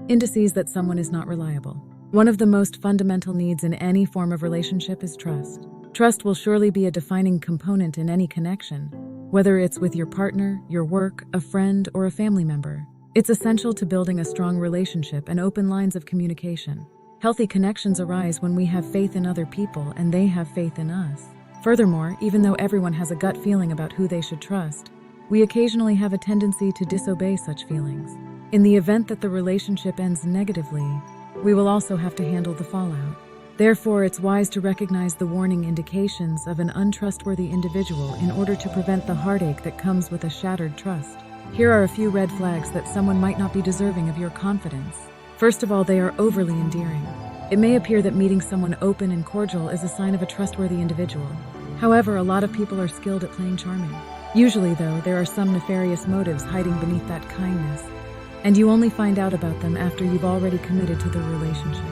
Indices that someone is not reliable. One of the most fundamental needs in any form of relationship is trust. Trust will surely be a defining component in any connection, whether it's with your partner, your work, a friend, or a family member. It's essential to building a strong relationship and open lines of communication. Healthy connections arise when we have faith in other people and they have faith in us. Furthermore, even though everyone has a gut feeling about who they should trust, we occasionally have a tendency to disobey such feelings. In the event that the relationship ends negatively, we will also have to handle the fallout. Therefore, it's wise to recognize the warning indications of an untrustworthy individual in order to prevent the heartache that comes with a shattered trust. Here are a few red flags that someone might not be deserving of your confidence. First of all, they are overly endearing. It may appear that meeting someone open and cordial is a sign of a trustworthy individual. However, a lot of people are skilled at playing charming. Usually, though, there are some nefarious motives hiding beneath that kindness, and you only find out about them after you've already committed to the relationship.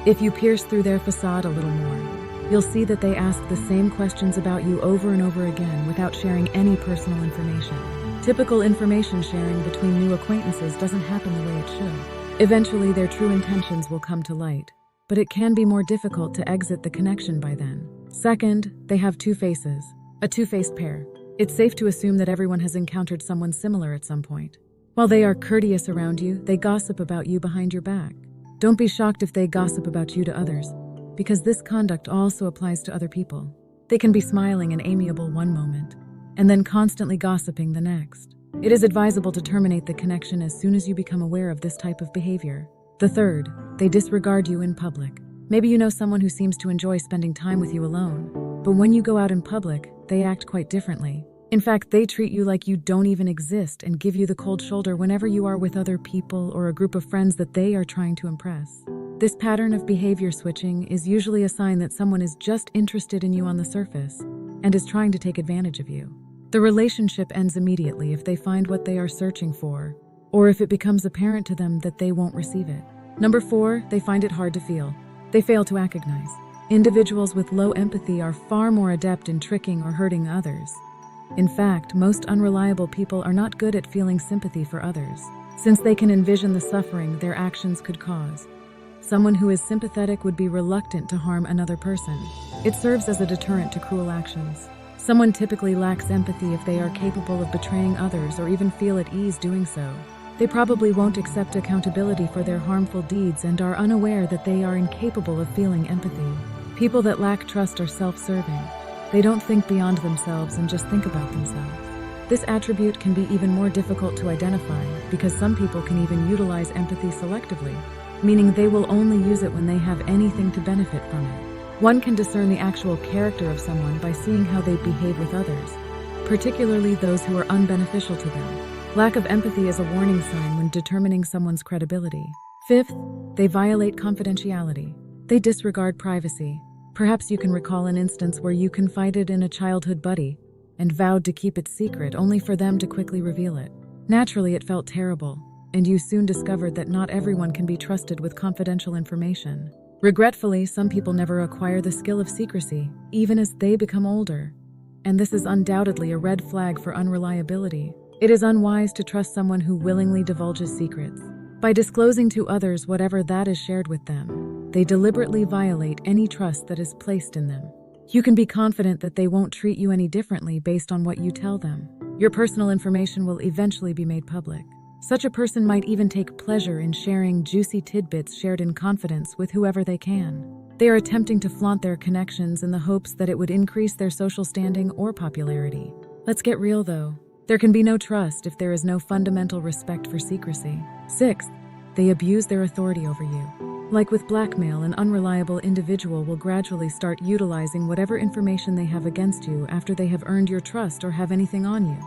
If you pierce through their facade a little more, you'll see that they ask the same questions about you over and over again without sharing any personal information. Typical information sharing between new acquaintances doesn't happen the way it should. Eventually, their true intentions will come to light, but it can be more difficult to exit the connection by then. Second, they have two faces. A two-faced pair. It's safe to assume that everyone has encountered someone similar at some point. While they are courteous around you, they gossip about you behind your back. Don't be shocked if they gossip about you to others, because this conduct also applies to other people. They can be smiling and amiable one moment, and then constantly gossiping the next. It is advisable to terminate the connection as soon as you become aware of this type of behavior. The third, they disregard you in public. Maybe you know someone who seems to enjoy spending time with you alone, but when you go out in public, they act quite differently. In fact, they treat you like you don't even exist and give you the cold shoulder whenever you are with other people or a group of friends that they are trying to impress. This pattern of behavior switching is usually a sign that someone is just interested in you on the surface and is trying to take advantage of you. The relationship ends immediately if they find what they are searching for, or if it becomes apparent to them that they won't receive it. Number 4, they find it hard to feel. They fail to recognize. Individuals with low empathy are far more adept in tricking or hurting others. In fact, most unreliable people are not good at feeling sympathy for others, since they can envision the suffering their actions could cause. Someone who is sympathetic would be reluctant to harm another person. It serves as a deterrent to cruel actions. Someone typically lacks empathy if they are capable of betraying others or even feel at ease doing so. They probably won't accept accountability for their harmful deeds and are unaware that they are incapable of feeling empathy. People that lack trust are self-serving. They don't think beyond themselves and just think about themselves. This attribute can be even more difficult to identify because some people can even utilize empathy selectively, meaning they will only use it when they have anything to benefit from it. One can discern the actual character of someone by seeing how they behave with others, particularly those who are unbeneficial to them. Lack of empathy is a warning sign when determining someone's credibility. Fifth, they violate confidentiality. They disregard privacy. Perhaps you can recall an instance where you confided in a childhood buddy and vowed to keep it secret only for them to quickly reveal it. Naturally, it felt terrible, and you soon discovered that not everyone can be trusted with confidential information. Regretfully, some people never acquire the skill of secrecy, even as they become older. And this is undoubtedly a red flag for unreliability. It is unwise to trust someone who willingly divulges secrets. By disclosing to others whatever that is shared with them, they deliberately violate any trust that is placed in them. You can be confident that they won't treat you any differently based on what you tell them. Your personal information will eventually be made public. Such a person might even take pleasure in sharing juicy tidbits shared in confidence with whoever they can. They are attempting to flaunt their connections in the hopes that it would increase their social standing or popularity. Let's get real though. There can be no trust if there is no fundamental respect for secrecy. Sixth, they abuse their authority over you. Like with blackmail, an unreliable individual will gradually start utilizing whatever information they have against you after they have earned your trust or have anything on you.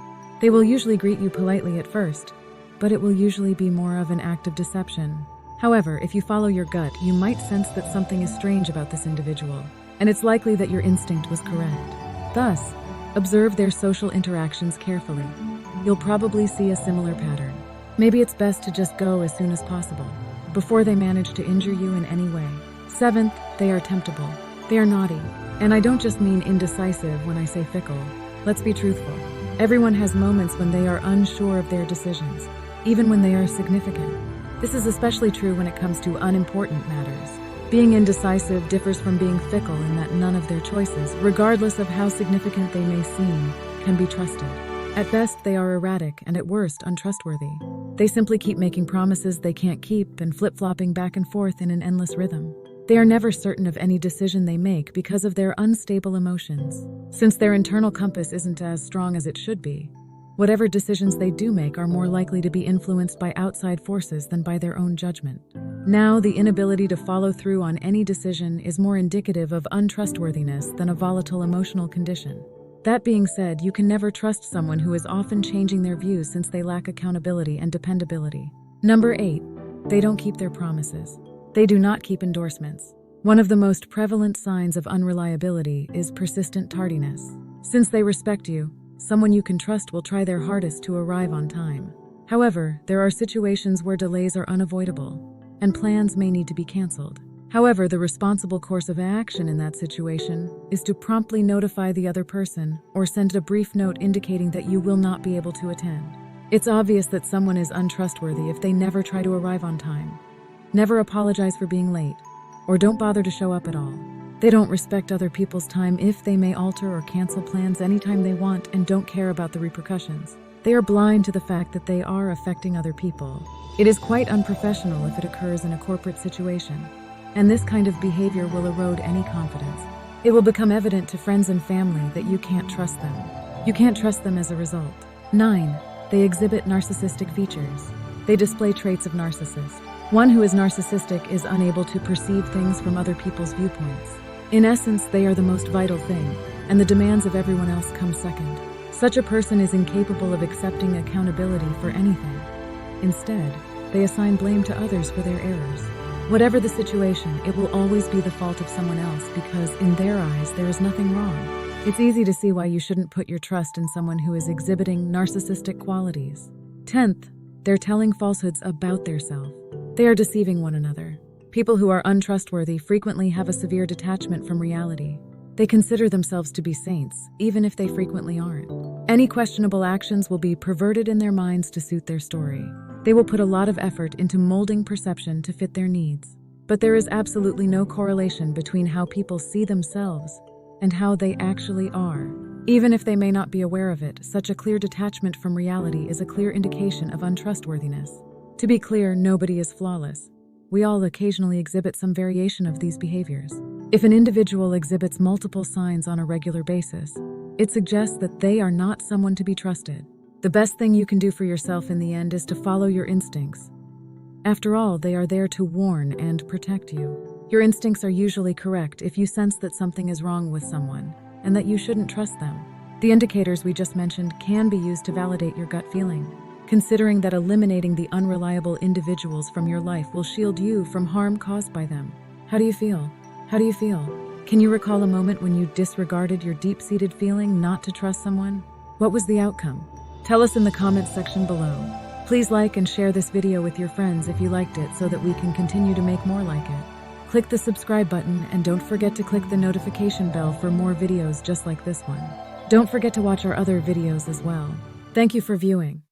They will usually greet you politely at first, but it will usually be more of an act of deception. However, if you follow your gut, you might sense that something is strange about this individual, and it's likely that your instinct was correct. Thus, observe their social interactions carefully. You'll probably see a similar pattern. Maybe it's best to just go as soon as possible, before they manage to injure you in any way. Seventh, they are temptable. They are naughty. And I don't just mean indecisive when I say fickle. Let's be truthful. Everyone has moments when they are unsure of their decisions, even when they are significant. This is especially true when it comes to unimportant matters. Being indecisive differs from being fickle in that none of their choices, regardless of how significant they may seem, can be trusted. At best, they are erratic, and at worst, untrustworthy. They simply keep making promises they can't keep and flip-flopping back and forth in an endless rhythm. They are never certain of any decision they make because of their unstable emotions. Since their internal compass isn't as strong as it should be, whatever decisions they do make are more likely to be influenced by outside forces than by their own judgment. Now, the inability to follow through on any decision is more indicative of untrustworthiness than a volatile emotional condition. That being said, you can never trust someone who is often changing their views since they lack accountability and dependability. Number 8. They don't keep their promises. They do not keep endorsements. One of the most prevalent signs of unreliability is persistent tardiness. Since they respect you, someone you can trust will try their hardest to arrive on time. However, there are situations where delays are unavoidable, and plans may need to be canceled. However, the responsible course of action in that situation is to promptly notify the other person or send a brief note indicating that you will not be able to attend. It's obvious that someone is untrustworthy if they never try to arrive on time, never apologize for being late, or don't bother to show up at all. They don't respect other people's time if they may alter or cancel plans anytime they want and don't care about the repercussions. They are blind to the fact that they are affecting other people. It is quite unprofessional if it occurs in a corporate situation, and this kind of behavior will erode any confidence. It will become evident to friends and family that you can't trust them. You can't trust them as a result. 9. They exhibit narcissistic features. They display traits of narcissist. One who is narcissistic is unable to perceive things from other people's viewpoints. In essence, they are the most vital thing, and the demands of everyone else come second. Such a person is incapable of accepting accountability for anything. Instead, they assign blame to others for their errors. Whatever the situation, it will always be the fault of someone else because, in their eyes, there is nothing wrong. It's easy to see why you shouldn't put your trust in someone who is exhibiting narcissistic qualities. 10th, they're telling falsehoods about theirself. They are deceiving one another. People who are untrustworthy frequently have a severe detachment from reality. They consider themselves to be saints, even if they frequently aren't. Any questionable actions will be perverted in their minds to suit their story. They will put a lot of effort into molding perception to fit their needs. But there is absolutely no correlation between how people see themselves and how they actually are. Even if they may not be aware of it, such a clear detachment from reality is a clear indication of untrustworthiness. To be clear, nobody is flawless. We all occasionally exhibit some variation of these behaviors. If an individual exhibits multiple signs on a regular basis, it suggests that they are not someone to be trusted. The best thing you can do for yourself in the end is to follow your instincts. After all, they are there to warn and protect you. Your instincts are usually correct if you sense that something is wrong with someone and that you shouldn't trust them. The indicators we just mentioned can be used to validate your gut feeling, considering that eliminating the unreliable individuals from your life will shield you from harm caused by them. How do you feel? How do you feel? Can you recall a moment when you disregarded your deep-seated feeling not to trust someone? What was the outcome? Tell us in the comments section below. Please like and share this video with your friends if you liked it so that we can continue to make more like it. Click the subscribe button and don't forget to click the notification bell for more videos just like this one. Don't forget to watch our other videos as well. Thank you for viewing.